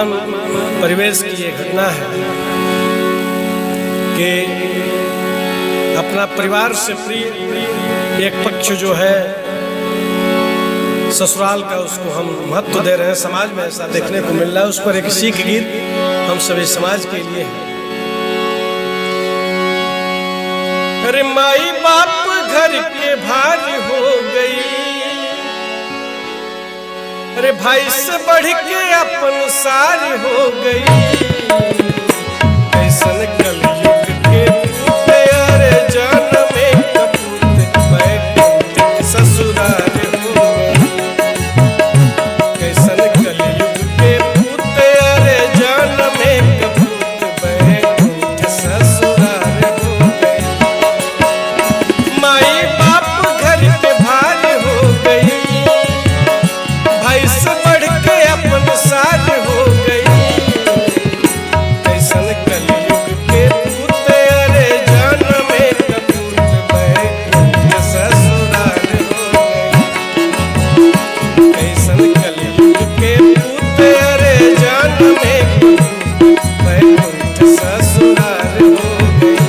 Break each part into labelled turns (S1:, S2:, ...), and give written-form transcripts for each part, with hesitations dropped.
S1: परिवेश की ये घटना है कि अपना परिवार से प्रिय एक पक्ष जो है ससुराल का, उसको हम महत्व दे रहे हैं। समाज में ऐसा देखने को मिल रहा है। उस पर एक सीख गीत हम सभी समाज के लिए है। अरे माई बाप घर के भारी हो गई, अरे भाई से बढ़ के अपन सारी हो गई। कैसन कलयुग के पूत, अरे जान में कपूत, बैकुंठ ससुराल हो गई। कैसन कलयुग के पूत, अरे जान में कपूत, बैकुंठ ससुराल हो गई। माई बाप घर के भारी हो गई, भाई से बढ़ के अपन साथ हो गई। कैसन कलयुग के पूत, अरे जान में कपूत, बैकुंठ ससुराल हो गई। कैसन कलयुग के पूत, अरे जान में कपूत, बैकुंठ ससुराल हो गई।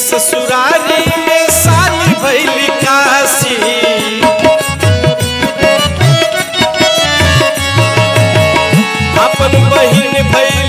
S1: ससुरारी में साली भैली काशी, अपन बहिन भैली